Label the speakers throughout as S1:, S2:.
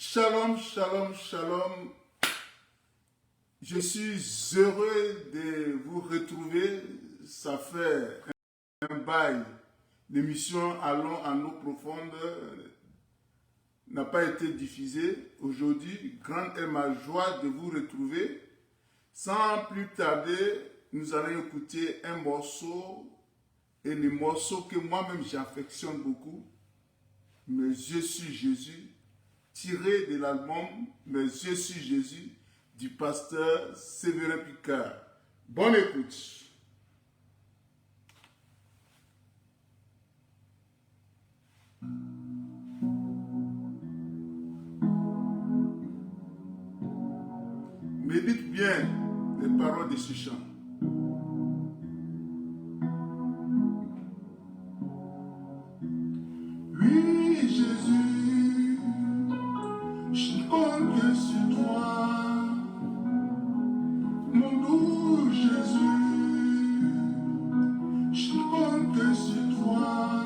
S1: Shalom, shalom, shalom. Je suis heureux de vous retrouver. Ça fait un bail. L'émission Allons en eau profonde n'a pas été diffusée. Aujourd'hui, grande est ma joie de vous retrouver. Sans plus tarder, nous allons écouter un morceau, et le morceau que moi-même j'affectionne beaucoup, Mais je suis Jésus, tiré de l'album Mais je suis Jésus du pasteur Séverin Picard. Bonne écoute. Médite bien les paroles de ce chant. Oui, Jésus, je compte sur toi. Mon doux Jésus, je compte sur toi.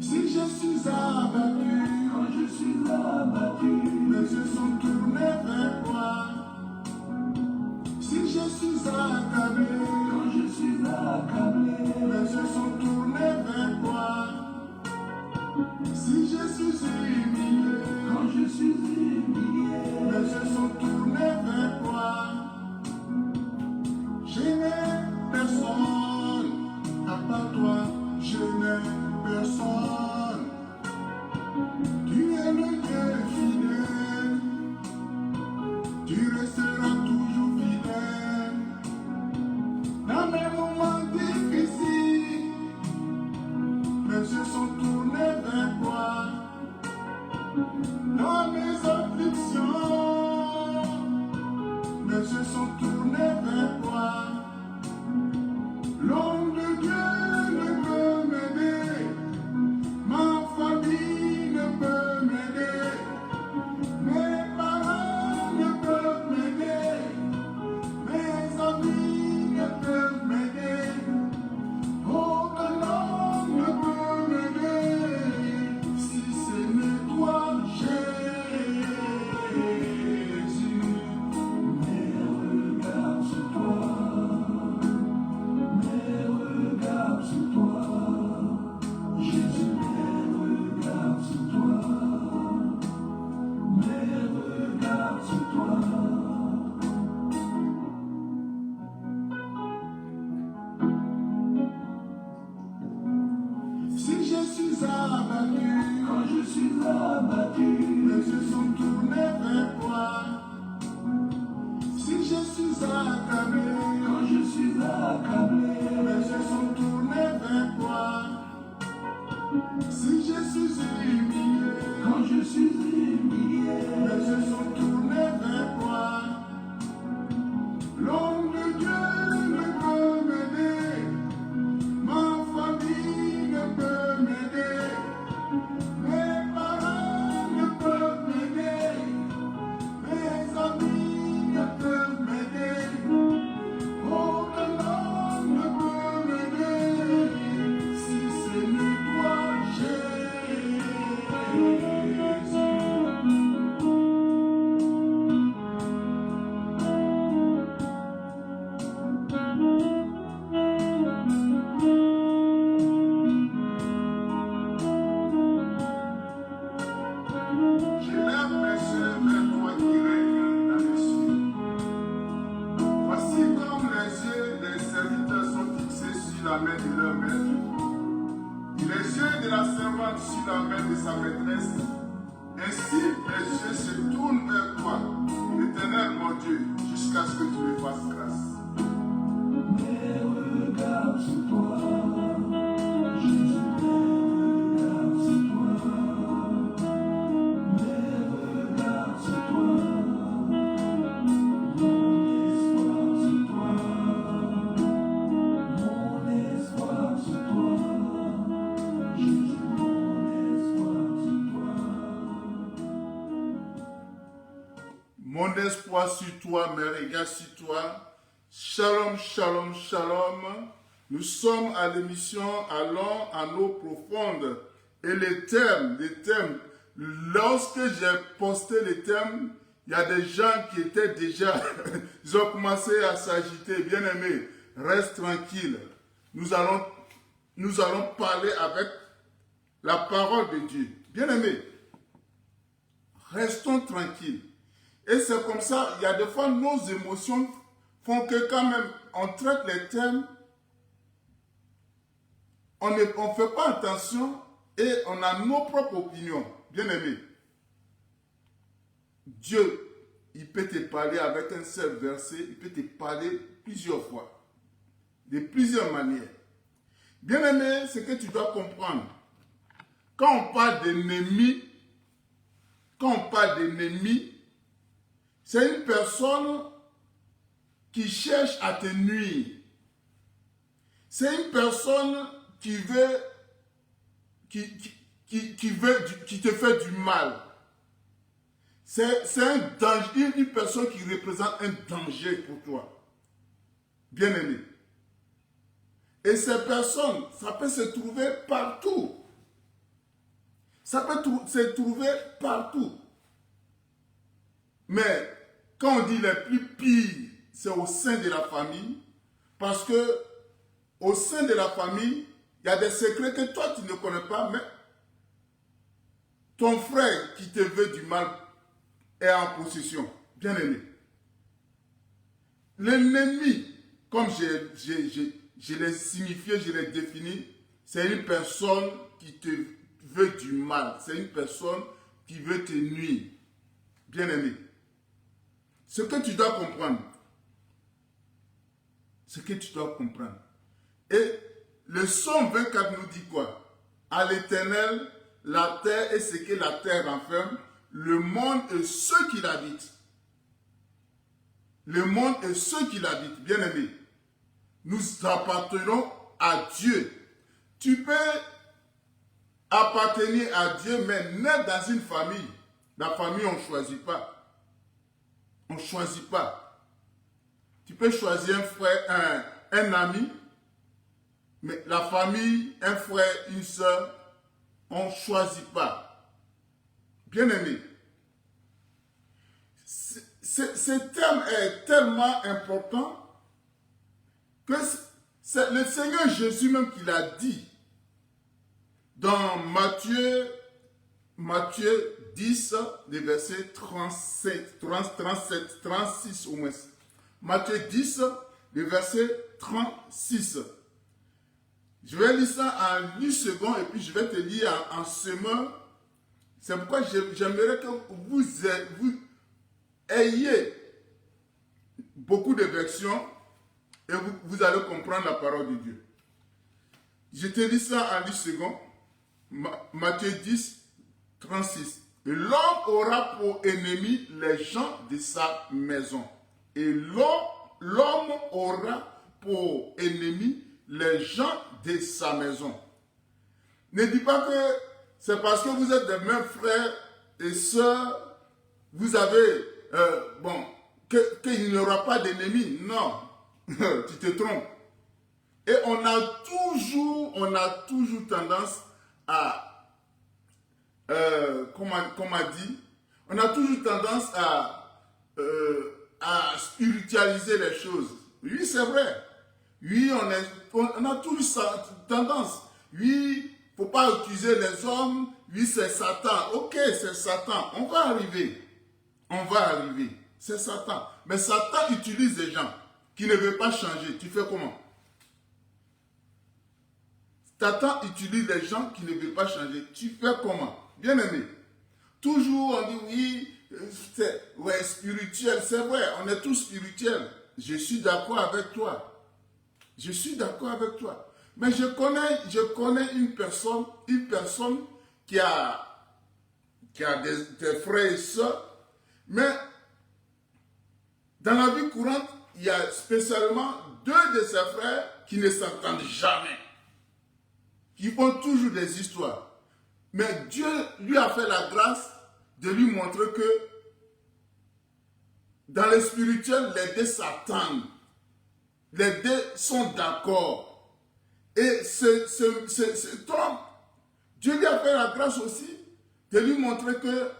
S1: Si je suis abattu, quand je suis abattu, mes yeux sont tournés vers toi. Si je suis accablé, quand je suis accablé, mes yeux sont tournés vers toi. Si je suis humilié, quand je suis humilié, mes yeux sont tournés vers toi. Je n'ai personne à part toi, je n'ai personne. Tu es le Dieu fidèle, tu resteras toujours fidèle. Dans mes moments difficiles, mes yeux sont tournés vers toi. Dans mes afflictions, mes yeux sont tournés vers toi. L'homme de Dieu ne peut m'aider, ma famille ne peut m'aider, mes parents ne peuvent m'aider, mes amis ne peuvent m'aider, aucun homme ne peut m'aider, si ce n'est toi, Jésus. Mais regarde sur toi, mais regarde sur toi, Jésus, mais regarde sur toi, mais regarde sur toi. Si je suis abattu, quand je suis abattu, mes yeux sont tournés vers toi. Si je suis accablé, quand je suis accablé, mes yeux sont tournés vers toi. Si je suis humilié, quand je suis humilié, mes yeux sont tournés vers toi. L'homme de Dieu ne peut m'aider, ma famille ne peut m'aider, mes parents ne peuvent m'aider, mes amis ne peuvent m'aider, aucun homme ne peut m'aider, si ce n'est toi, Jésus. Je lève mes yeux vers toi qui règne dans les cieux. Voici comme les yeux des serviteurs sont fixés sur la main de leur maître, et les yeux de la servante sur la main de sa maîtresse. Ainsi, mes yeux se tournent vers toi, l'Éternel mon Dieu, jusqu'à ce que tu me fasses grâce. Mais regarde sur toi, Jésus, mais regarde sur toi. Mais regarde sur toi, mon espoir sur toi, mon espoir sur toi, Jésus, mon espoir sur toi. Mon espoir sur toi, mes regards sur toi, Shalom, shalom, shalom. Nous sommes à l'émission Allons à l'eau profonde. Et les thèmes, lorsque j'ai posté les thèmes, il y a des gens qui étaient déjà, ils ont commencé à s'agiter. Bien-aimés, reste tranquille. Nous allons parler avec la parole de Dieu. Bien-aimés, restons tranquilles. Et c'est comme ça, il y a des fois nos émotions font que quand même on traite les thèmes, on ne fait pas attention et on a nos propres opinions. Bien-aimés, Dieu, il peut te parler avec un seul verset, il peut te parler plusieurs fois, de plusieurs manières. Bien-aimé, ce que tu dois comprendre, quand on parle d'ennemi, c'est une personne qui cherche à te nuire. C'est une personne qui te fait du mal. C'est un danger, une personne qui représente un danger pour toi. Bien-aimé. Et ces personnes, ça peut se trouver partout. Ça peut se trouver partout. Mais quand on dit les plus pires, c'est au sein de la famille. Parce que au sein de la famille, il y a des secrets que toi tu ne connais pas, mais ton frère qui te veut du mal est en possession. Bien-aimé. L'ennemi, comme je l'ai signifié, je l'ai défini, c'est une personne qui te veut du mal. C'est une personne qui veut te nuire. Bien-aimé. Ce que tu dois comprendre, Et le Psaume 24 nous dit quoi? À l'Éternel, la terre et ce que la terre renferme, le monde et ceux qui l'habitent. Le monde et ceux qui l'habitent, bien-aimés. Nous appartenons à Dieu. Tu peux appartenir à Dieu, mais naître dans une famille. La famille, on ne choisit pas. On ne choisit pas. Tu peux choisir un frère, un ami, mais la famille, un frère, une soeur, on ne choisit pas. Bien-aimé, ce terme est tellement important que c'est le Seigneur Jésus même qui l'a dit dans Matthieu 10, les versets 37, 36 au moins. Matthieu 10, le verset 36. Je vais lire ça en 8 secondes et puis je vais te lire en semeur. C'est pourquoi j'aimerais que vous ayez beaucoup de versions et vous allez comprendre la parole de Dieu. Je te lis ça en 10 secondes. Matthieu 10, 36. Et l'homme aura pour ennemi les gens de sa maison. Et l'homme aura pour ennemi les gens de sa maison. Ne dis pas que c'est parce que vous êtes des mêmes frères et sœurs, vous avez, qu'il n'y aura pas d'ennemis. Non, tu te trompes. Et on a toujours tendance à, comme on a dit, on a toujours tendance à spiritualiser les choses. Oui, c'est vrai. Oui, on a toujours tendance. Oui, il ne faut pas accuser les hommes. Oui, c'est Satan. Ok, c'est Satan. On va arriver. C'est Satan. Mais Satan utilise des gens qui ne veulent pas changer. Tu fais comment? Satan utilise des gens qui ne veulent pas changer. Tu fais comment? Bien-aimé. Toujours on dit oui, c'est spirituel. C'est vrai, on est tous spirituels. Je suis d'accord avec toi. Mais je connais une personne qui a des frères et sœurs, mais dans la vie courante, il y a spécialement 2 de ses frères qui ne s'entendent jamais, qui font toujours des histoires. Mais Dieu lui a fait la grâce de lui montrer que dans le spirituel, les 2 s'attendent. les deux sont d'accord. Et cet homme, Dieu lui a fait la grâce aussi de lui montrer que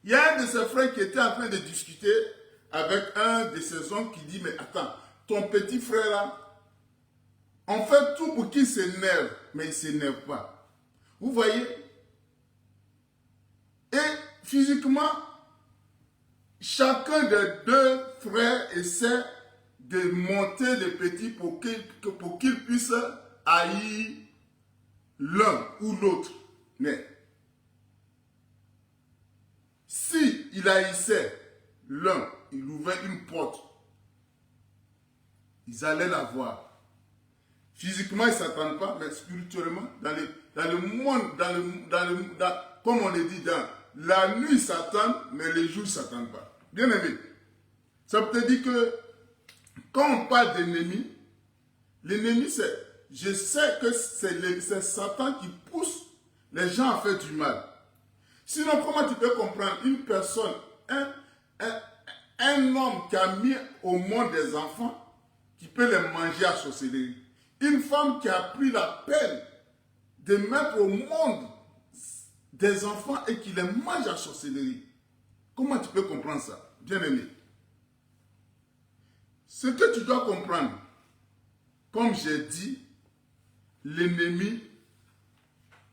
S1: il y a un de ses frères qui était en train de discuter avec un de ses hommes qui dit, mais attends, ton petit frère là, on fait tout pour qu'il s'énerve, mais il ne s'énerve pas. Vous voyez? Et physiquement, chacun des deux frères essaie de monter le petit pour qu'il puisse haïr l'un ou l'autre. Mais si il haïssait l'un, il ouvrait une porte, ils allaient la voir. Physiquement, ils ne s'attendent pas, mais spirituellement, dans le monde, comme on le dit, dans la nuit, ils s'attendent, mais les jours, ils ne s'attendent pas. Bien aimé, ça peut te dire que quand on parle d'ennemi, l'ennemi, je sais que c'est Satan qui pousse les gens à faire du mal. Sinon, comment tu peux comprendre une personne, un homme qui a mis au monde des enfants, qui peut les manger à sorcellerie? Une femme qui a pris la peine de mettre au monde des enfants et qui les mange à sorcellerie. Comment tu peux comprendre ça, bien aimé? Ce que tu dois comprendre, comme j'ai dit, l'ennemi,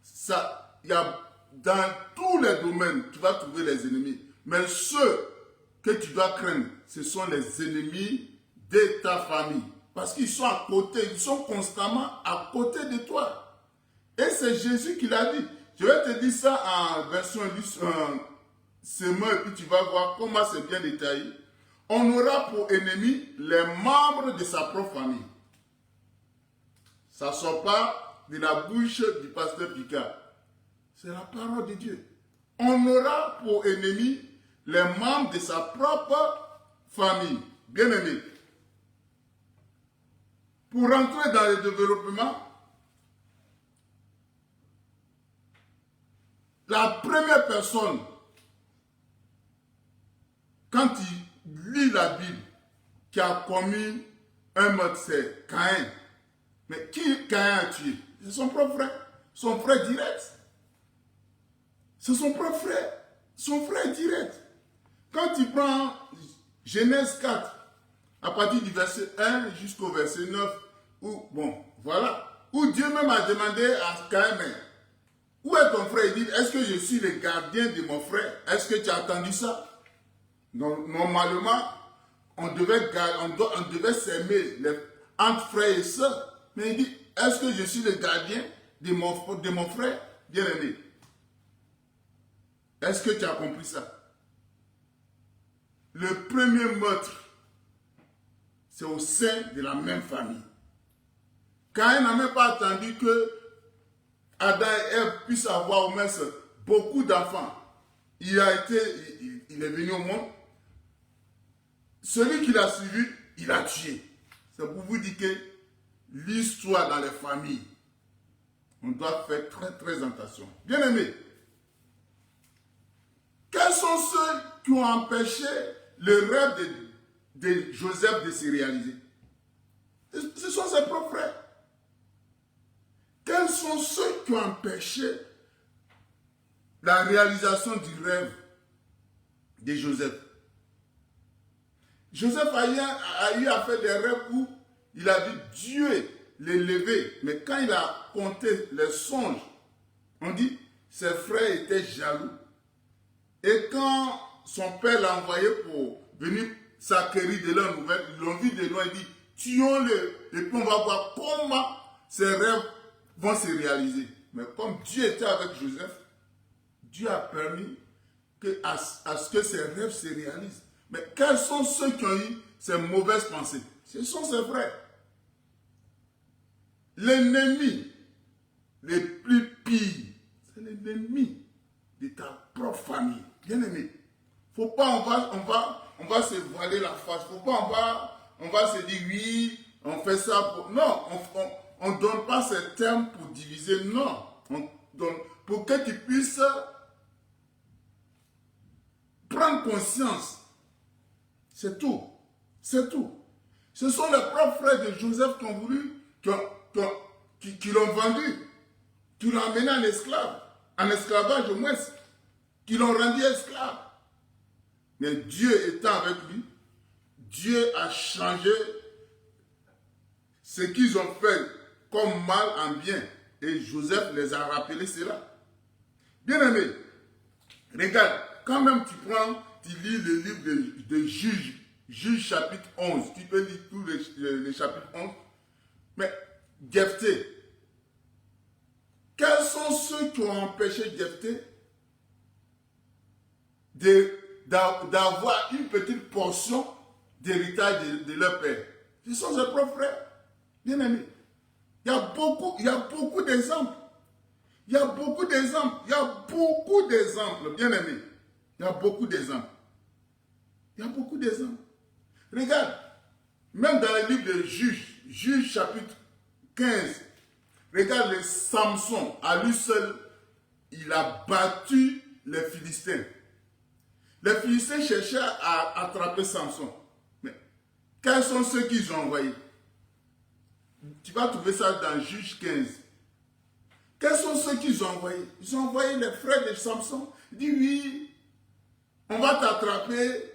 S1: ça, il y a dans tous les domaines, tu vas trouver les ennemis. Mais ceux que tu dois craindre, ce sont les ennemis de ta famille. Parce qu'ils sont à côté, ils sont constamment à côté de toi. Et c'est Jésus qui l'a dit. Je vais te dire ça en version semeur, et puis tu vas voir comment c'est bien détaillé. On aura pour ennemi les membres de sa propre famille. Ça ne sort pas de la bouche du pasteur Picard. C'est la parole de Dieu. On aura pour ennemi les membres de sa propre famille. Bien aimé. Pour rentrer dans le développement, la première personne, quand il lit la Bible, qui a commis un meurtre, c'est Caïn. Mais qui Caïn a tué? C'est son propre frère. Son frère direct. C'est son propre frère. Son frère direct. Quand il prend Genèse 4, à partir du verset 1 jusqu'au verset 9, où, bon, voilà, où Dieu même a demandé à Caïn, où est ton frère? Il dit, est-ce que je suis le gardien de mon frère? Est-ce que tu as entendu ça? Normalement, on devait s'aimer entre frères et sœurs. Mais il dit, est-ce que je suis le gardien de mon frère bien-aimé? Est-ce que tu as compris ça? Le premier meurtre, c'est au sein de la même famille. Caïn n'a même pas attendu que Adam et Ève puissent avoir au moins beaucoup d'enfants. Il est venu au monde. Celui qui l'a suivi, il a tué. C'est pour vous dire que l'histoire dans les familles, on doit faire très très attention. Bien aimé, quels sont ceux qui ont empêché le rêve de Joseph de se réaliser? Ce sont ses propres frères. Quels sont ceux qui ont empêché la réalisation du rêve de Joseph? Joseph a eu à faire des rêves où il a vu Dieu l'élever. Mais quand il a compté les songes, on dit ses frères étaient jaloux. Et quand son père l'a envoyé pour venir s'acquérir de leurs nouvelles, ils l'ont vu de loin, il dit, tuons-le, et puis on va voir comment ces rêves vont se réaliser. Mais comme Dieu était avec Joseph, Dieu a permis à ce que ces rêves se réalisent. Mais quels sont ceux qui ont eu ces mauvaises pensées? Ce sont ses frères. L'ennemi le plus pire, c'est l'ennemi de ta propre famille. Bien aimé. Faut pas, on va se voiler la face. Faut pas, on va se dire oui, on fait ça pour... Non, on ne donne pas ces termes pour diviser. Non, on donne pour que tu puisses prendre conscience. C'est tout. C'est tout. Ce sont les propres frères de Joseph qui ont voulu, qui l'ont vendu, qui l'ont amené en esclavage au moins, qui l'ont rendu esclave. Mais Dieu étant avec lui, Dieu a changé ce qu'ils ont fait comme mal en bien. Et Joseph les a rappelé cela. Bien-aimé, regarde, quand même tu prends, tu lis le livre de Juges, Juges chapitre 11, tu peux lire tous les chapitres 11, mais Jephthé, quels sont ceux qui ont empêché Jephthé d'avoir une petite portion d'héritage de leur père? Ce sont ses propres frères, bien-aimés. Il y a beaucoup d'exemples. Il y a beaucoup d'exemples. Il y a beaucoup d'exemples, bien-aimés. Il y a beaucoup d'exemples. Il y a beaucoup d'exemples. Regarde, même dans le livre de Juges, Juges chapitre 15, regarde le Samson, à lui seul, il a battu les Philistins. Les Philistins cherchaient à attraper Samson. Mais quels sont ceux qu'ils ont envoyés? Tu vas trouver ça dans Juges 15. Quels sont ceux qu'ils ont envoyés? Ils ont envoyé les frères de Samson. Ils disent oui, on va t'attraper,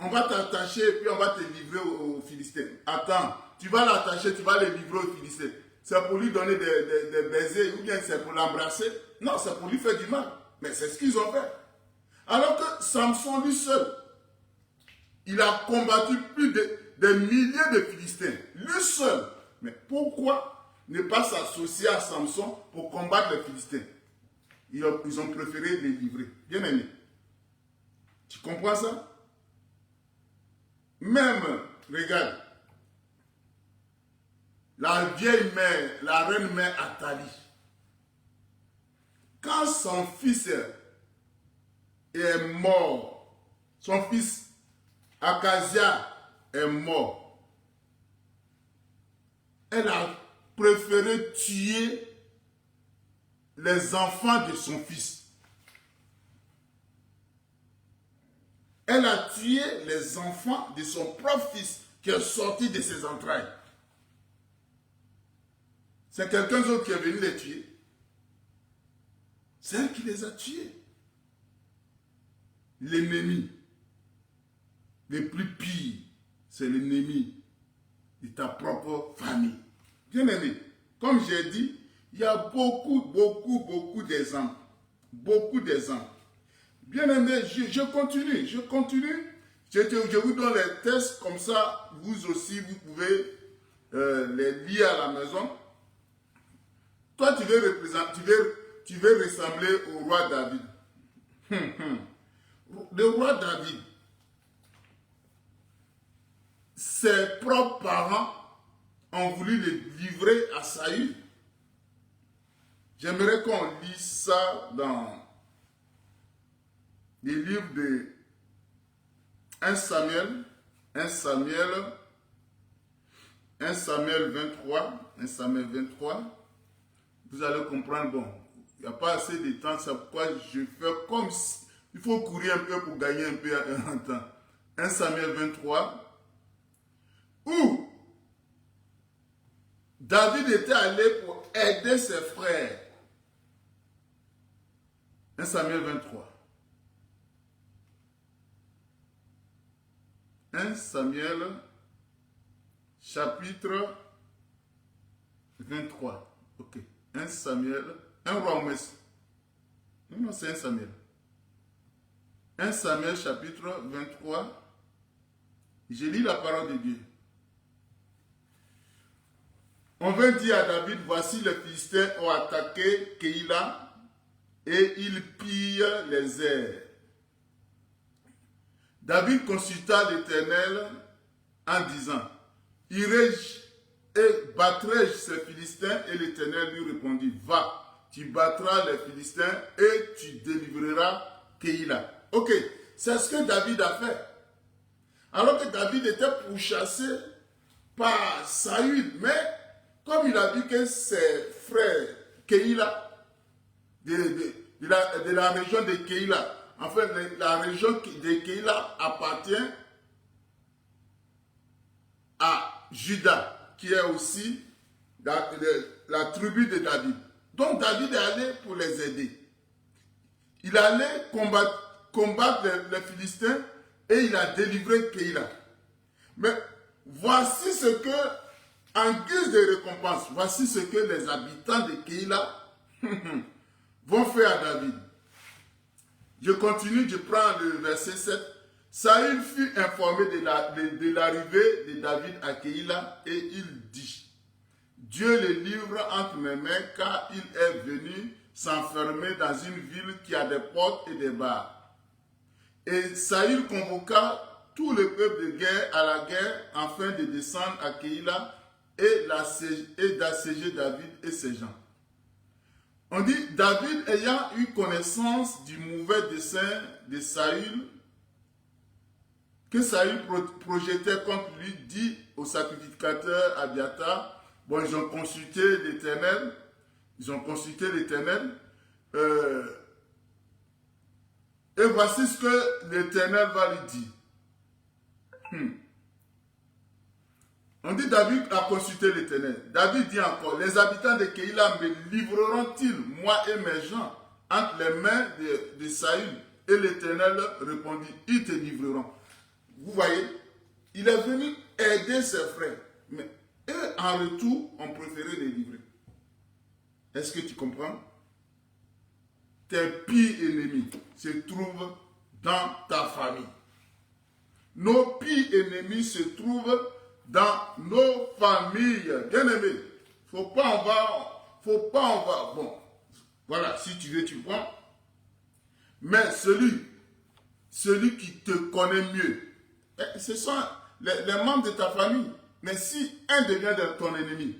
S1: on va t'attacher et puis on va te livrer aux Philistins. Attends, tu vas l'attacher, tu vas le livrer aux Philistins. C'est pour lui donner des baisers ou bien c'est pour l'embrasser? Non, c'est pour lui faire du mal. Mais c'est ce qu'ils ont fait. Alors que Samson lui seul, il a combattu plus de milliers de Philistins. Lui seul. Mais pourquoi ne pas s'associer à Samson pour combattre les Philistins? Ils ont préféré les livrer. Bien aimé. Tu comprends ça? Même, regarde, la vieille mère, la reine mère Athalie, quand son fils est mort, son fils Akazia est mort, elle a préféré tuer les enfants de son fils. Elle a tué les enfants de son propre fils qui est sorti de ses entrailles. C'est quelqu'un d'autre qui est venu les tuer. C'est elle qui les a tués. L'ennemi, le plus pire, c'est l'ennemi de ta propre famille. Bien aimé, comme j'ai dit, il y a beaucoup d'exemples. Beaucoup d'exemples. Bien aimé, je continue. Je vous donne les tests, comme ça, vous aussi, vous pouvez les lire à la maison. Toi, tu veux ressembler au roi David. Le roi David, ses propres parents ont voulu le livrer à Saül. J'aimerais qu'on lise ça dans les livres de 1 Samuel 23. Vous allez comprendre, bon, il n'y a pas assez de temps, c'est pourquoi je fais comme si, il faut courir un peu pour gagner un peu en temps. 1 Samuel 23, où David était allé pour aider ses frères. 1 Samuel 23. 1 Samuel, chapitre 23. Ok. 1 Samuel, 1 roi au Messie. Non, c'est 1 Samuel. 1 Samuel, chapitre 23. Je lis la parole de Dieu. On vint dire à David, voici les Philistins ont attaqué Keïla et ils pillent les airs. David consulta l'Éternel en disant, irai-je et battrai-je ces Philistins? Et l'Éternel lui répondit, va, tu battras les Philistins et tu délivreras Keïla. Ok, c'est ce que David a fait. Alors que David était pourchassé par Saül, mais comme il a vu que ses frères Keïla, de la région de Keïla, en fait, la région de Keïla appartient à Juda, qui est aussi la tribu de David. Donc David est allé pour les aider. Il allait combattre les Philistins et il a délivré Keïla. Mais voici ce que, en guise de récompense, voici ce que les habitants de Keïla vont faire à David. Je continue, je prends le verset 7. Saül fut informé de l'arrivée de David à Keïla et il dit, Dieu le livre entre mes mains car il est venu s'enfermer dans une ville qui a des portes et des barres. Et Saül convoqua tout le peuple de guerre à la guerre afin de descendre à Keïla et d'asséger David et ses gens. On dit, David ayant eu connaissance du mauvais dessein de Saül, que Saül projetait contre lui, dit au sacrificateur Abiathar, bon, ils ont consulté l'Éternel, et voici ce que l'Éternel va lui dire. On dit David a consulté l'Éternel. David dit encore, les habitants de Keïla me livreront-ils, moi et mes gens, entre les mains de Saül? Et l'Éternel répondit, ils te livreront. Vous voyez, il est venu aider ses frères, mais eux, en retour, ont préféré les livrer. Est-ce que tu comprends? Tes pires ennemis se trouvent dans ta famille. Nos pires ennemis se trouvent dans nos familles. Bien-aimés, faut pas on va. Bon, voilà, si tu veux, tu prends. Mais celui qui te connaît mieux, ce sont les membres de ta famille. Mais si un devient ton ennemi,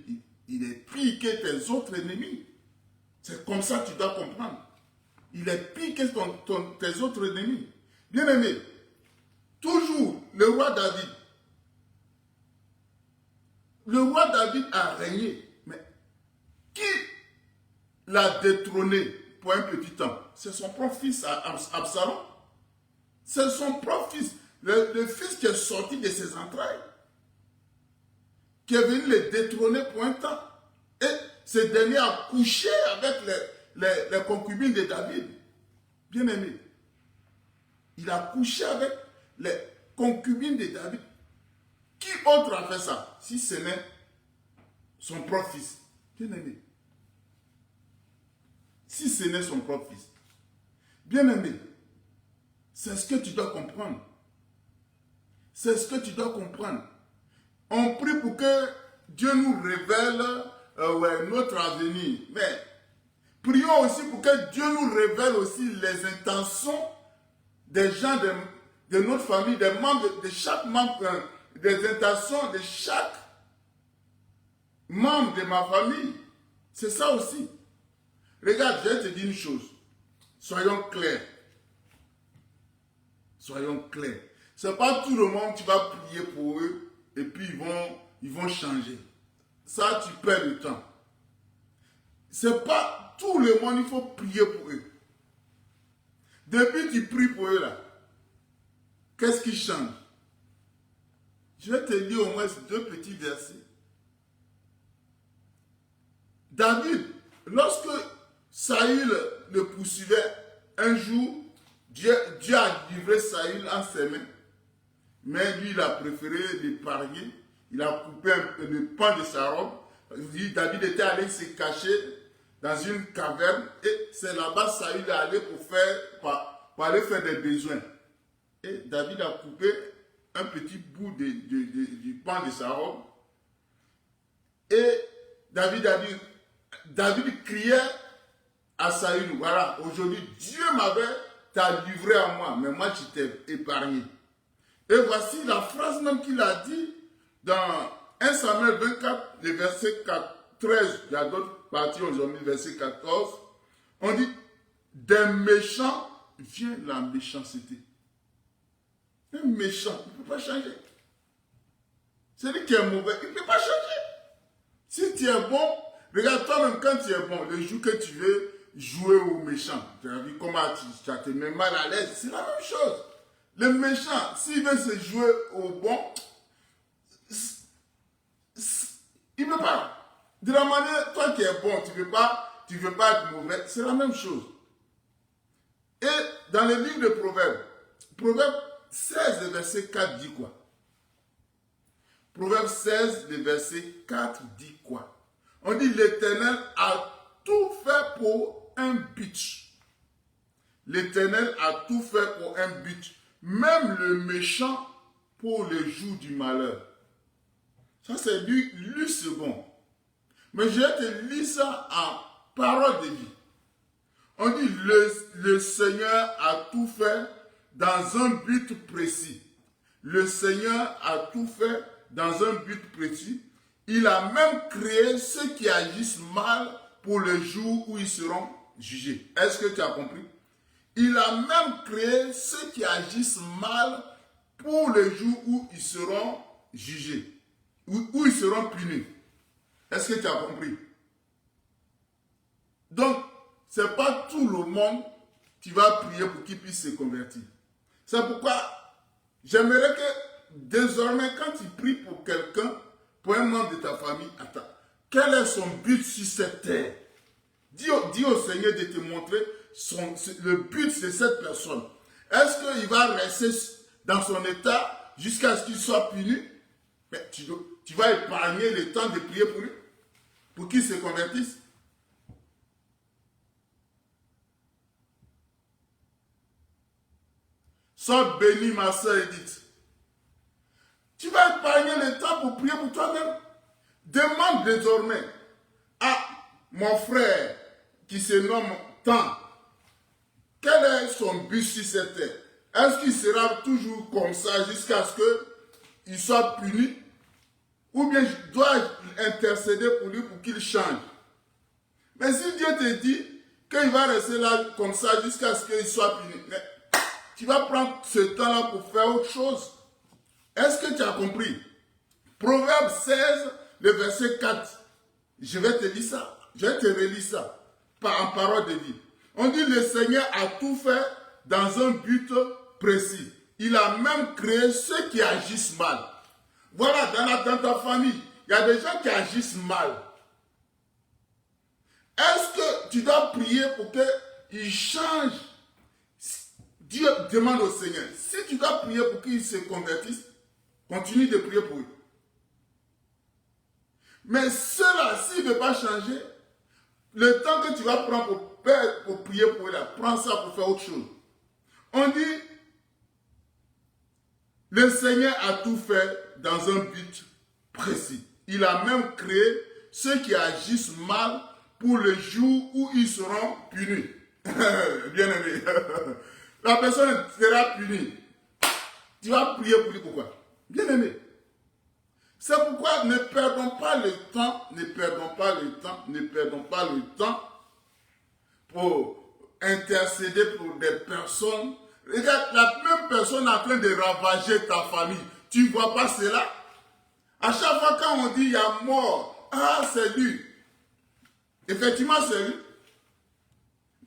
S1: il est pire que tes autres ennemis. C'est comme ça que tu dois comprendre. Il est pire que tes autres ennemis. Bien-aimé, toujours le roi David a régné. Mais qui l'a détrôné pour un petit temps? C'est son propre fils Absalom. C'est son propre fils. Le fils qui est sorti de ses entrailles. Qui est venu le détrôner pour un temps. Et ce dernier a couché avec les concubines de David. Bien aimé. Il a couché avec les concubines de David. Qui autre a fait ça, si ce n'est son propre fils? Bien aimé. Si ce n'est son propre fils. Bien aimé. C'est ce que tu dois comprendre. C'est ce que tu dois comprendre. On prie pour que Dieu nous révèle notre avenir. Mais prions aussi pour que Dieu nous révèle aussi les intentions des gens de notre famille, des membres de chaque membre, des intentions de chaque membre de ma famille. C'est ça aussi. Regarde, je vais te dire une chose. Soyons clairs. Soyons clairs. Ce n'est pas tout le monde qui va prier pour eux et puis ils vont changer. Ça, tu perds le temps. Ce n'est pas tout le monde, il faut prier pour eux. Depuis que tu pries pour eux là, qu'est-ce qui change? Je vais te lire au moins 2 petits versets. David, lorsque Saül le poursuivait, un jour, Dieu a livré Saül en ses mains. Mais lui, il a préféré l'épargner. Il a coupé le pan de sa robe. David était allé se cacher dans une caverne. Et c'est là-bas Saül est allé pour aller faire des besoins. Et David a coupé un petit bout du pan de sa robe. Et David criait à Saül, voilà, aujourd'hui Dieu t'a livré à moi, mais moi je t'ai épargné. Et voici la phrase même qu'il a dit dans 1 Samuel 24, le verset 13. Il y a d'autres parties où ils ont mis le verset 14. On dit, des méchants vient la méchanceté. Un méchant, il ne peut pas changer. Celui qui est mauvais, il ne peut pas changer. Si tu es bon, regarde toi-même quand tu es bon, le jour que tu veux jouer au méchant, tu as vu comment tu te mets mal à l'aise, c'est la même chose. Le méchant, s'il veut se jouer au bon, Il ne peut pas. De la manière, toi qui es bon, tu ne veux pas être mauvais, c'est la même chose. Et dans le livre de Proverbe 16, le verset 4 dit quoi? Proverbe 16, le verset 4 dit quoi? On dit l'Éternel a tout fait pour un but. L'Éternel a tout fait pour un but. Même le méchant pour le jour du malheur. Ça c'est lu second. Mais je vais te lire ça en parole de vie. On dit le Seigneur a tout fait dans un but précis. Le Seigneur a tout fait dans un but précis. Il a même créé ceux qui agissent mal pour le jour où ils seront jugés. Est-ce que tu as compris? Il a même créé ceux qui agissent mal pour le jour où ils seront jugés, où ils seront punis. Est-ce que tu as compris? Donc, ce n'est pas tout le monde qui va prier pour qu'il puisse se convertir. C'est pourquoi j'aimerais que désormais, quand tu pries pour quelqu'un, pour un membre de ta famille, attends, quel est son but sur cette terre? Dis au Seigneur de te montrer le but de cette personne. Est-ce qu'il va rester dans son état jusqu'à ce qu'il soit puni? Mais tu vas épargner le temps de prier pour lui, pour qu'il se convertisse. Sois béni, ma soeur Edith. Tu vas épargner le temps pour prier pour toi-même. Demande désormais à mon frère qui se nomme tant, quel est son but sur cette terre? Est-ce qu'il sera toujours comme ça jusqu'à ce qu'il soit puni? Ou bien je dois intercéder pour lui pour qu'il change? Mais si Dieu te dit qu'il va rester là comme ça jusqu'à ce qu'il soit puni, tu vas prendre ce temps-là pour faire autre chose. Est-ce que tu as compris? Proverbe 16, le verset 4. Je vais te lire ça. Je vais te relire ça en parole de vie. On dit le Seigneur a tout fait dans un but précis. Il a même créé ceux qui agissent mal. Voilà, dans ta famille, il y a des gens qui agissent mal. Est-ce que tu dois prier pour qu'ils changent? Dieu demande au Seigneur. Si tu dois prier pour qu'ils se convertissent, continue de prier pour eux. Mais ceux-là, s'ils ne veulent pas changer, le temps que tu vas prendre pour prier pour eux, prends ça pour faire autre chose. On dit, le Seigneur a tout fait dans un but précis. Il a même créé ceux qui agissent mal pour le jour où ils seront punis. Bien aimé. La personne sera punie. Tu vas prier pour lui pourquoi? Bien aimé. C'est pourquoi ne perdons pas le temps, ne perdons pas le temps, ne perdons pas le temps pour intercéder pour des personnes. Regarde, la même personne est en train de ravager ta famille. Tu ne vois pas cela? À chaque fois quand on dit il y a mort, ah c'est lui. Effectivement c'est lui.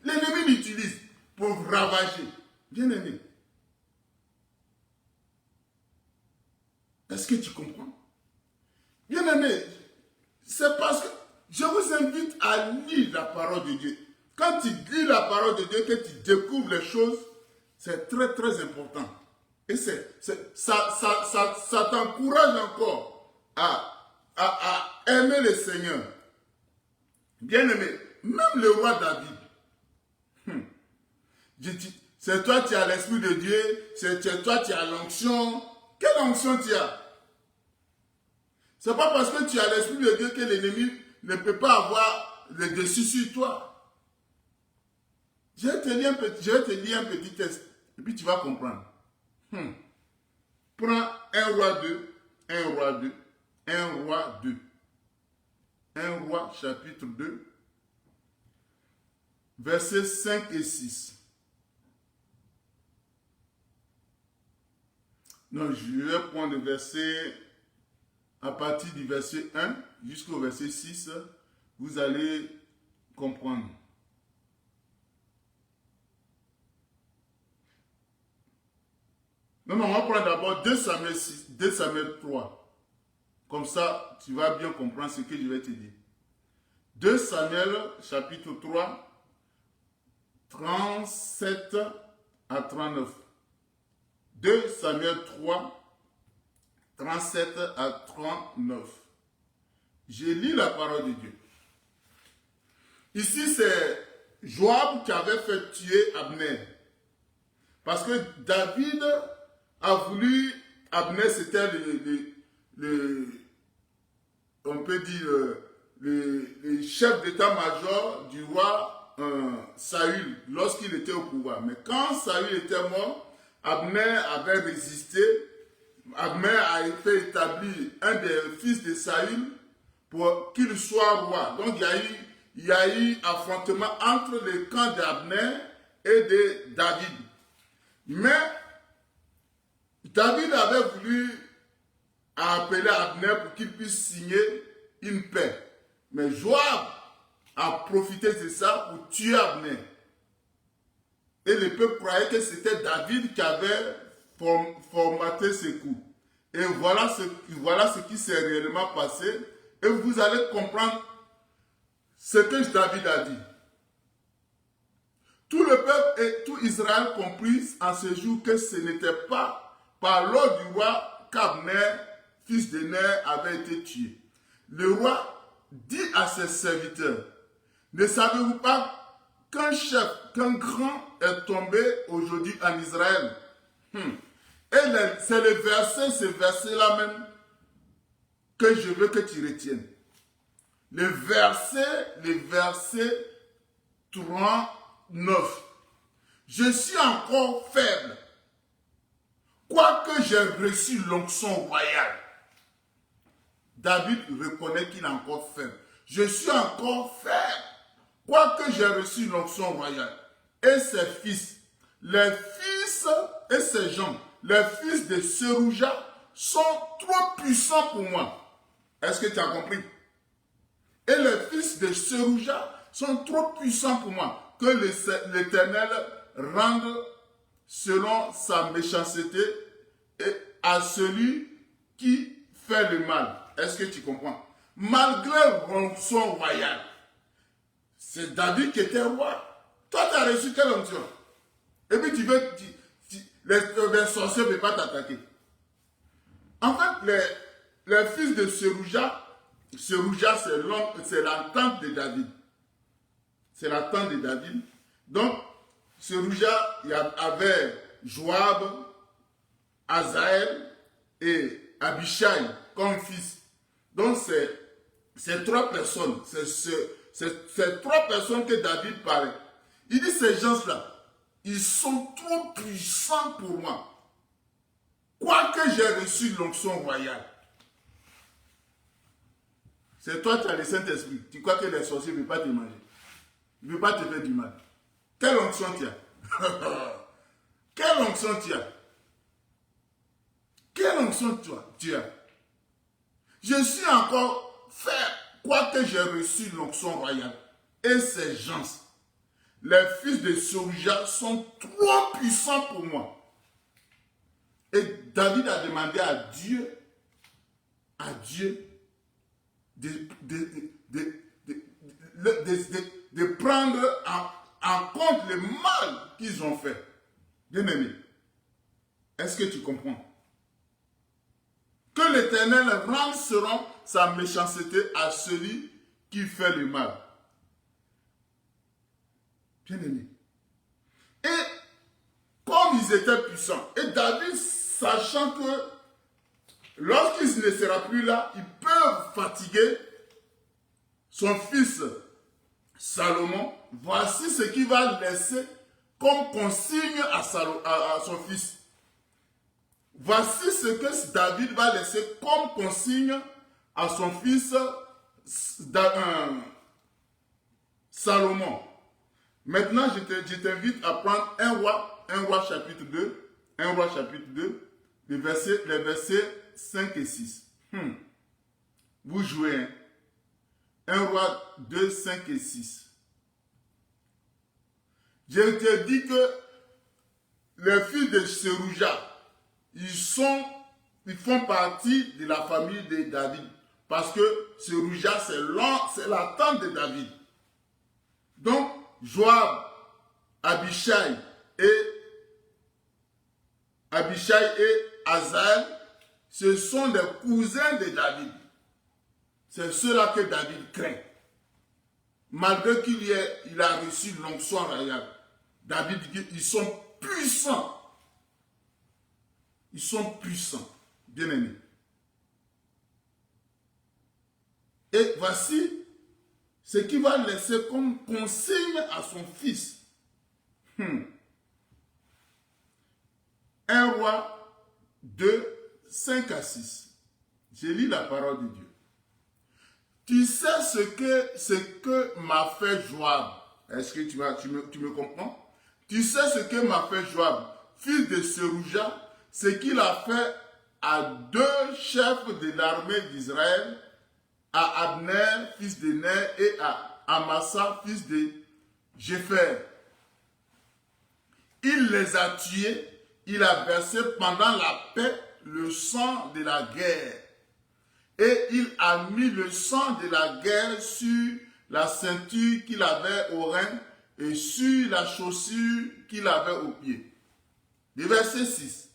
S1: L'ennemi l'utilise pour ravager. Bien aimé. Est-ce que tu comprends? Bien aimé, c'est parce que je vous invite à lire la parole de Dieu. Quand tu lis la parole de Dieu, que tu découvres les choses, c'est très très important. Et ça t'encourage encore à aimer le Seigneur. Bien aimé, même le roi David, c'est toi qui as l'Esprit de Dieu, c'est toi qui as l'onction. Quelle onction tu as? C'est pas parce que tu as l'Esprit de Dieu que l'ennemi ne peut pas avoir le dessus sur toi. Je vais te lire un petit texte et puis tu vas comprendre. Prends 1 roi 2, 1 roi 2, 1 roi 2. 1 roi chapitre 2, versets 5 et 6. Non, je vais prendre le verset, à partir du verset 1 jusqu'au verset 6, vous allez comprendre. Non, on va prendre d'abord 2 Samuel 3. Comme ça, tu vas bien comprendre ce que je vais te dire. 2 Samuel, chapitre 3, 37 à 39. 2 Samuel 3, 37 à 39. Je lis la parole de Dieu. Ici, c'est Joab qui avait fait tuer Abner. Parce que David a voulu, Abner c'était on peut dire, le chef d'état-major du roi Saül lorsqu'il était au pouvoir. Mais quand Saül était mort, Abner avait résisté. Abner a été établi un des fils de Saül pour qu'il soit roi. Donc il y a eu affrontement entre le camp d'Abner et de David. Mais David avait voulu appeler Abner pour qu'il puisse signer une paix. Mais Joab a profité de ça pour tuer Abner. Et le peuple croyait que c'était David qui avait formaté ses coups. Et voilà ce qui s'est réellement passé. Et vous allez comprendre ce que David a dit. Tout le peuple et tout Israël comprit en ce jour que ce n'était pas par l'ordre du roi qu'Abner, fils de Ner, avait été tué. Le roi dit à ses serviteurs, ne savez-vous pas qu'un chef, qu'un grand est tombé aujourd'hui en Israël? Et c'est ce verset-là même que je veux que tu retiennes. Le verset 39. Je suis encore faible, quoique j'ai reçu l'onction royale. David reconnaît qu'il est encore faible. Je suis encore faible, quoique j'ai reçu l'onction royale. Et ses fils, les fils et ses gens, les fils de Serouja sont trop puissants pour moi. Est-ce que tu as compris? Et les fils de Serouja sont trop puissants pour moi. Que l'Éternel rende selon sa méchanceté et à celui qui fait le mal. Est-ce que tu comprends? Malgré l'onction royale, c'est David qui était roi. Toi, tu as reçu quelle onction? Et puis les sorciers ne peuvent pas t'attaquer. En fait, les fils de Serouja, c'est la tante de David. C'est la tante de David. Donc, Serouja, il y avait Joab, Azaël et Abishai comme fils. Donc, c'est 3 personnes. C'est 3 personnes que David parlait. Il dit, ces gens-là, ils sont trop puissants pour moi. Quoique j'ai reçu l'onction royale. C'est toi qui as le Saint-Esprit. Tu crois que les sorciers ne veulent pas te manger. Ils ne veulent pas te faire du mal. Quelle onction tu as? Quelle onction tu as? Quelle onction tu as? Je suis encore faible, quoique j'ai reçu l'onction royale. Et ces gens, les fils de Serouja, sont trop puissants pour moi. Et David a demandé à Dieu de prendre en compte le mal qu'ils ont fait. Bien aimé, est-ce que tu comprends? Que l'Éternel rende selon sa méchanceté à celui qui fait le mal. Bien aimé. Et comme ils étaient puissants, et David, sachant que lorsqu'il ne sera plus là, ils peuvent fatiguer son fils Salomon. Voici ce qu'il va laisser comme consigne à son fils. Voici ce que David va laisser comme consigne à son fils Salomon. Maintenant, je t'invite à prendre 1 roi chapitre 2, 1 roi chapitre 2, les versets 5 et 6. Vous jouez, hein? 1 roi 2, 5 et 6. Je te dis que les fils de Serouja, ils sont ils font partie de la famille de David. Parce que Seruja, c'est la tante de David. Donc, Joab, Abishai et Azaël, ce sont des cousins de David. C'est ceux-là que David craint. Malgré qu'il a reçu l'onction royale, David dit ils sont puissants. Ils sont puissants, bien aimés. Et voici ce qu'il va laisser comme consigne à son fils. 1 Roi 2, 5 à 6. Je lis la parole de Dieu. Tu sais ce que m'a fait Joab. Est-ce que tu me comprends? Tu sais ce que m'a fait Joab, fils de Seruja, ce qu'il a fait à 2 chefs de l'armée d'Israël, à Abner, fils de Ner, et à Amasa, fils de Jépher. Il les a tués, il a versé pendant la paix le sang de la guerre. Et il a mis le sang de la guerre sur la ceinture qu'il avait au rein et sur la chaussure qu'il avait au pied. Le verset 6.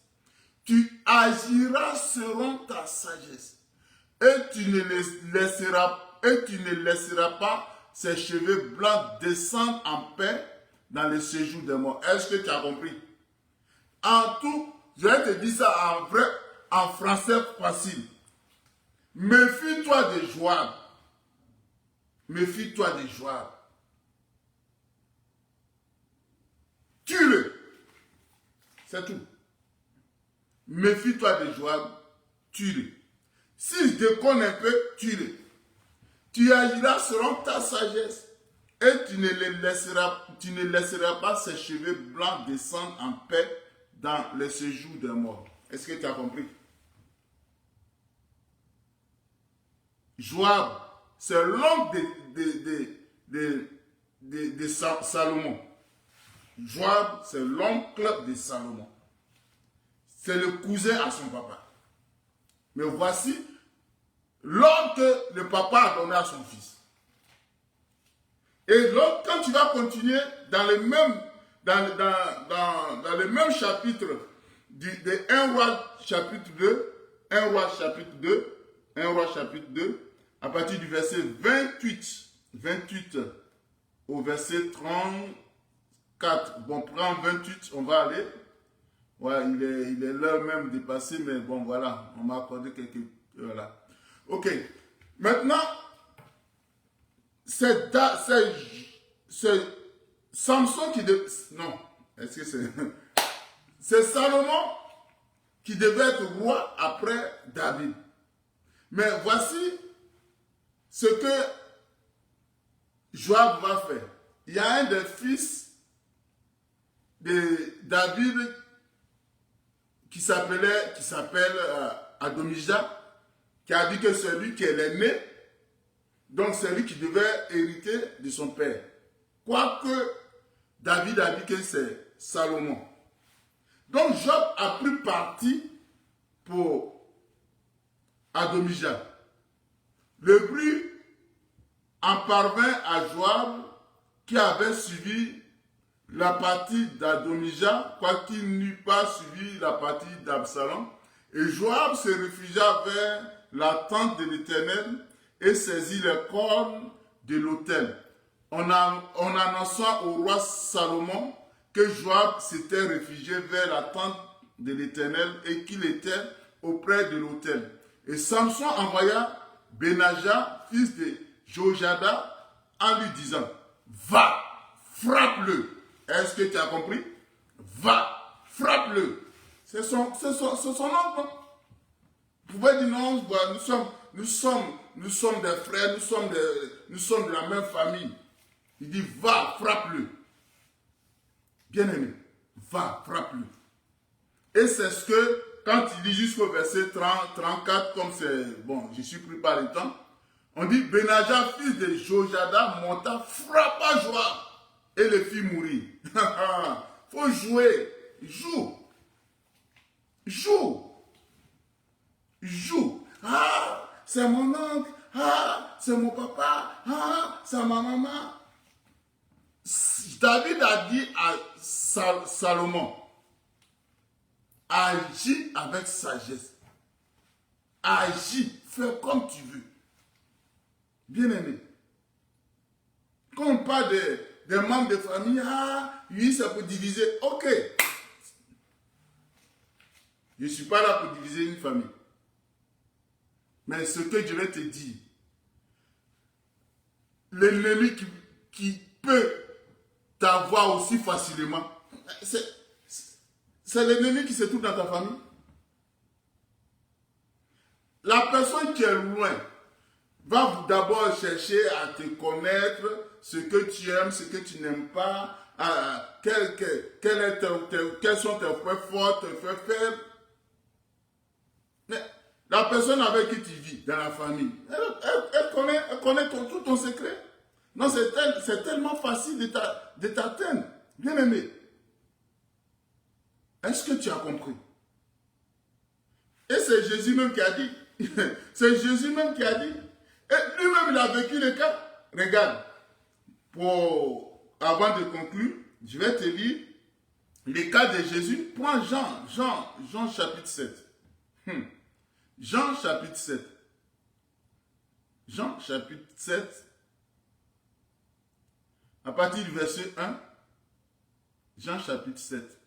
S1: Tu agiras selon ta sagesse et tu ne laisseras pas ses cheveux blancs descendre en paix dans le séjour des morts. Est-ce que tu as compris? En tout, je vais te dire ça en français facile. Méfie-toi de Joab. Méfie-toi de Joab. Tue-le. C'est tout. Méfie-toi de Joab. Tue-le. S'il déconne un peu, tue-le. Tu agiras selon ta sagesse et tu ne laisseras pas ses cheveux blancs descendre en paix dans le séjour des morts. Est-ce que tu as compris? Joab, c'est l'oncle de Salomon. Joab, c'est l'oncle de Salomon. C'est le cousin à son papa. Mais voici l'ordre que le papa a donné à son fils. Et donc, quand tu vas continuer dans le même chapitre de 1 Roi chapitre 2, 1 Roi chapitre 2, 1 Roi chapitre 2, à partir du verset 28 au verset 34. Bon, prends 28, on va aller. Ouais, il est l'heure même de passer, mais bon, voilà, on m'a accordé quelques... Voilà. Ok. Maintenant, c'est Samson qui devait... Non, est-ce que c'est... C'est Salomon qui devait être roi après David. Mais voici ce que Joab va faire. Il y a un des fils de David qui s'appelle Adonijah, qui a dit que c'est lui qui est l'aîné, donc c'est lui qui devait hériter de son père. Quoique David a dit que c'est Salomon. Donc Joab a pris parti pour Adonijah. Le bruit en parvint à Joab qui avait suivi la partie d'Adonijah, quoiqu'il n'eût pas suivi la partie d'Absalom. Et Joab se réfugia vers la tente de l'Éternel et saisit les cornes de l'autel. En annonçant au roi Salomon que Joab s'était réfugié vers la tente de l'Éternel et qu'il était auprès de l'autel. Et Samson envoya Benaja, fils de Jojada, en lui disant, va, frappe-le. Est-ce que tu as compris? Va, frappe-le. C'est son oncle. Vous pouvez dire non, nous sommes des frères, nous sommes de la même famille. Il dit, va, frappe-le. Bien-aimé, va, frappe-le. Et c'est ce que, quand il dit jusqu'au verset 34, comme c'est, bon, je suis pris par le temps, on dit, Benaja, fils de Jojada, monta, frappa Joab et le fit mourir. Faut jouer, joue. joue. Ah, c'est mon oncle. Ah, c'est mon papa. Ah, c'est ma maman. David a dit à Salomon, agis avec sagesse. Agis, fais comme tu veux. Bien aimé. Quand on parle des membres de famille, ah, oui, ça peut diviser. Ok. Je ne suis pas là pour diviser une famille. Mais ce que je vais te dire, l'ennemi qui peut t'avoir aussi facilement, c'est l'ennemi qui se trouve dans ta famille. La personne qui est loin va d'abord chercher à te connaître, ce que tu aimes, ce que tu n'aimes pas, quels sont tes points forts, tes points faibles. Mais la personne avec qui tu vis dans la famille, elle connaît tout ton secret. Non, c'est tellement facile de t'atteindre. Bien aimé. Est-ce que tu as compris? Et c'est Jésus même qui a dit. C'est Jésus même qui a dit. Et lui-même, il a vécu le cas. Regarde. Avant de conclure, je vais te lire le cas de Jésus. Prends Jean chapitre 7. Jean chapitre 7. Jean chapitre 7. À partir du verset 1. Jean chapitre 7.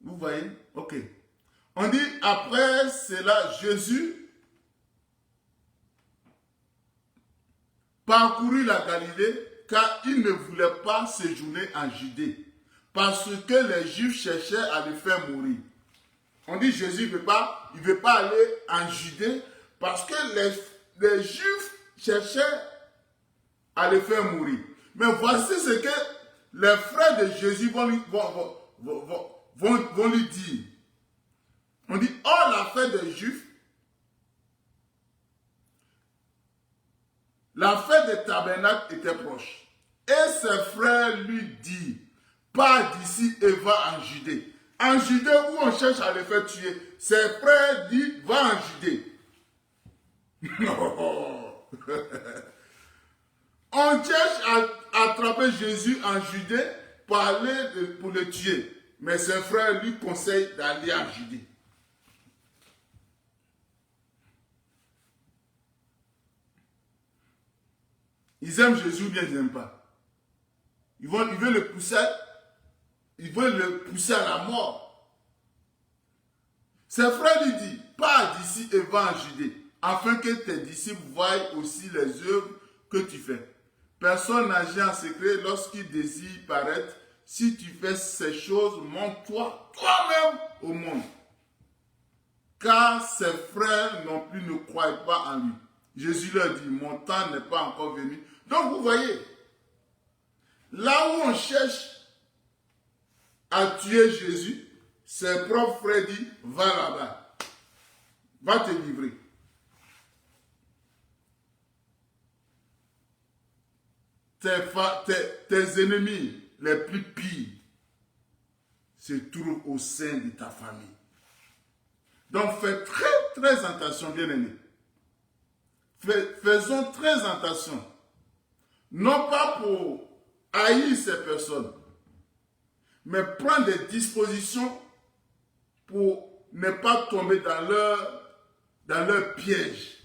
S1: Vous voyez? Ok. On dit, après cela, Jésus parcourut la Galilée car il ne voulait pas séjourner en Judée parce que les Juifs cherchaient à le faire mourir. On dit Jésus ne veut pas aller en Judée parce que les Juifs cherchaient à le faire mourir. Mais voici ce que les frères de Jésus vont lui dire. On dit, oh, la fête des Juifs, la fête des tabernacles était proche. Et ses frères lui disent, pars d'ici et va en Judée. En Judée où on cherche à le faire tuer, ses frères disent, va en Judée. On cherche à attraper Jésus en Judée pour le tuer. Mais ses frères lui conseillent d'aller en Judée. Ils aiment Jésus ou bien ils n'aiment pas. Ils veulent le pousser à la mort. Ses frères lui disent, pars d'ici et va en Judée, afin que tes disciples voient aussi les œuvres que tu fais. Personne n'agit en secret lorsqu'il désire paraître. Si tu fais ces choses, montre-toi toi-même au monde. Car ses frères non plus ne croient pas en lui. Jésus leur dit, mon temps n'est pas encore venu. Donc vous voyez, là où on cherche à tuer Jésus, ses propres frères disent, va là-bas, va te livrer. Tes ennemis les plus pires se trouvent au sein de ta famille. Donc fais très attention, bien-aimés. Faisons très attention. Non pas pour haïr ces personnes, mais prendre des dispositions pour ne pas tomber dans leur piège.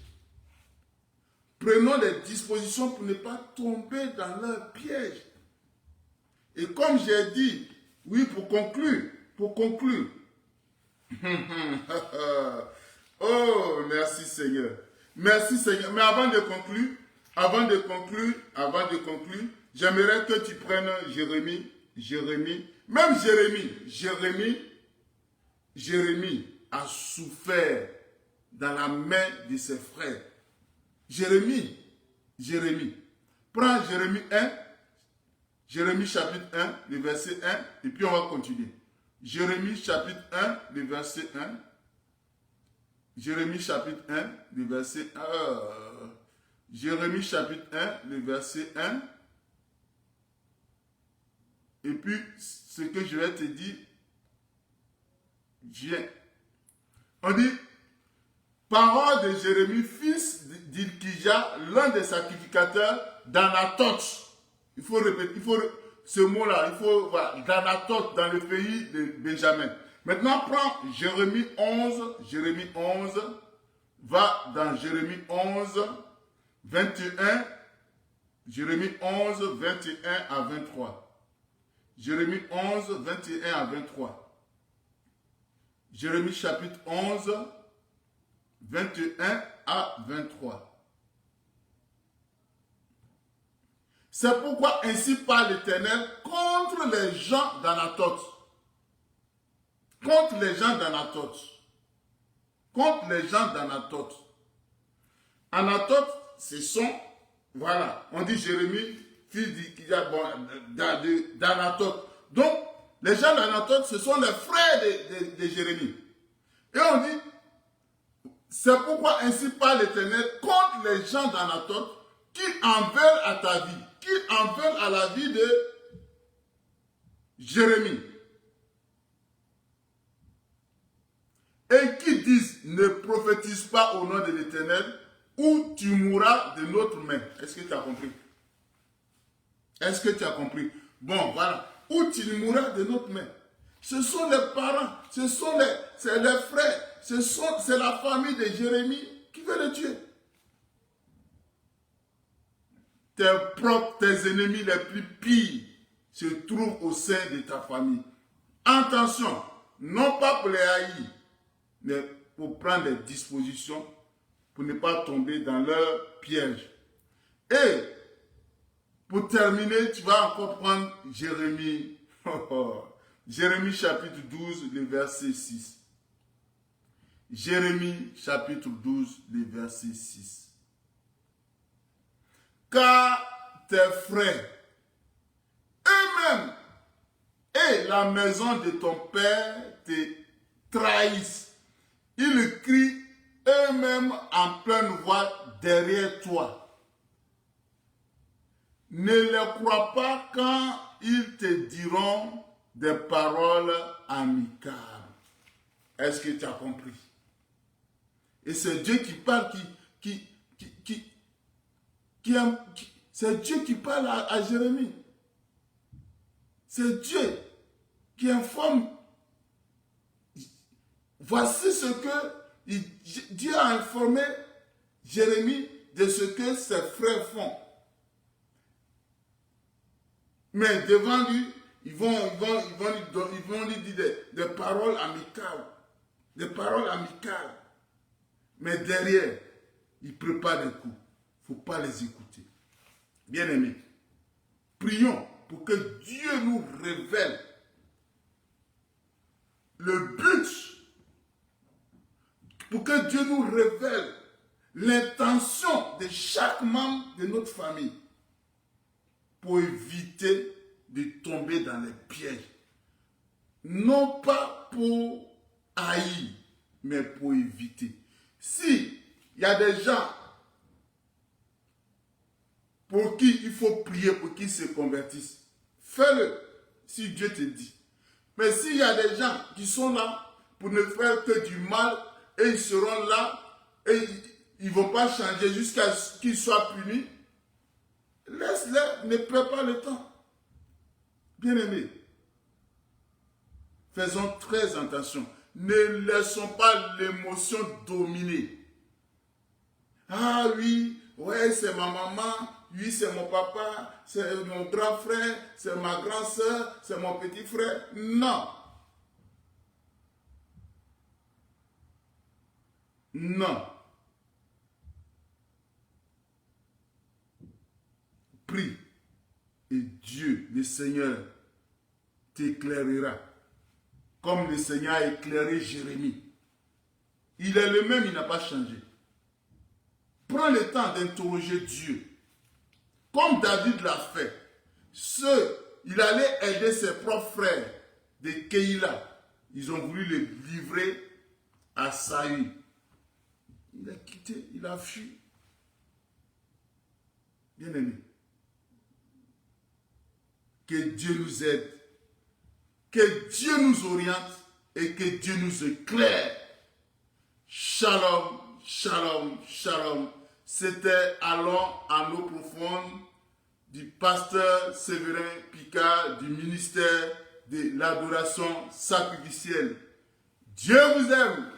S1: Prenons des dispositions pour ne pas tomber dans leur piège. Et comme j'ai dit, oui, pour conclure. Oh, merci Seigneur. Merci Seigneur. Mais avant de conclure, j'aimerais que tu prennes Jérémie. Même Jérémie a souffert dans la main de ses frères. Jérémie. Prends Jérémie 1, Jérémie chapitre 1, le verset 1, et puis on va continuer. Jérémie chapitre 1, le verset 1. Jérémie chapitre 1, le verset 1. Jérémie chapitre 1, le verset 1. Et puis, ce que je vais te dire, viens. On dit, Parole de Jérémie, fils d'Ilkija, l'un des sacrificateurs d'Anatoth. Il faut répéter, ce mot-là, il faut, voilà, d'Anatoth dans le pays de Benjamin. Maintenant, prends Jérémie 11, va dans Jérémie 11, 21, Jérémie 11, 21 à 23. Jérémie 11, 21 à 23. Jérémie chapitre 11, 21 à 23. C'est pourquoi ainsi parle l'Éternel contre les gens d'Anatoth. Contre les gens d'Anatoth. Contre les gens d'Anatoth. Anatoth, ce sont, voilà, on dit Jérémie, fils d'Anatoth. Donc, les gens d'Anatoth, ce sont les frères de Jérémie. Et on dit, c'est pourquoi ainsi parle l'Éternel contre les gens d'Anatoth qui en veulent à ta vie, qui en veulent à la vie de Jérémie. Et qui disent, ne prophétise pas au nom de l'Éternel, ou tu mourras de notre main. Est-ce que tu as compris? Est-ce que tu as compris? Bon, voilà. Ou tu mourras de notre main. Ce sont les parents, c'est les frères, c'est la famille de Jérémie qui veut le tuer. Tes ennemis les plus pires se trouvent au sein de ta famille. Attention, non pas pour les haïr, mais pour prendre des dispositions pour ne pas tomber dans leur piège. Et pour terminer, tu vas encore prendre Jérémie. Jérémie chapitre 12, le verset 6. Jérémie chapitre 12, le verset 6. Car tes frères eux-mêmes et la maison de ton père te trahissent. Ils crient eux-mêmes en pleine voix derrière toi. Ne les crois pas quand ils te diront des paroles amicales. Est-ce que tu as compris? Et c'est Dieu qui parle, c'est Dieu qui parle à Jérémie. C'est Dieu qui informe. Voici ce que Dieu a informé Jérémie de ce que ses frères font. Mais devant lui, ils vont lui dire des paroles amicales. Des paroles amicales. Mais derrière, ils préparent des coups. Il ne faut pas les écouter. Bien-aimés, prions pour que Dieu nous révèle le but, pour que Dieu nous révèle l'intention de chaque membre de notre famille pour éviter de tomber dans les pièges. Non pas pour haïr, mais pour éviter. Si il y a des gens pour qui il faut prier pour qu'ils se convertissent, fais-le si Dieu te dit. Mais s'il y a des gens qui sont là pour ne faire que du mal et ils seront là et ils ne vont pas changer jusqu'à ce qu'ils soient punis, laisse-les, ne perds pas le temps. Bien-aimés, faisons très attention. Ne laissons pas l'émotion dominer. Ah oui, ouais, c'est ma maman, oui, c'est mon papa, c'est mon grand frère, c'est ma grande soeur, c'est mon petit frère. Non. Non. Prie et Dieu, le Seigneur, t'éclairera. Comme le Seigneur a éclairé Jérémie. Il est le même, il n'a pas changé. Prends le temps d'interroger Dieu. Comme David l'a fait. Il allait aider ses propres frères de Keïla. Ils ont voulu le livrer à Saül. Il a quitté, il a fui. Bien-aimé, que Dieu nous aide, que Dieu nous oriente et que Dieu nous éclaire. Shalom, shalom, shalom. C'était Allons à l'eau profonde du pasteur Séverin Picard du ministère de l'adoration sacrificielle. Dieu vous aime.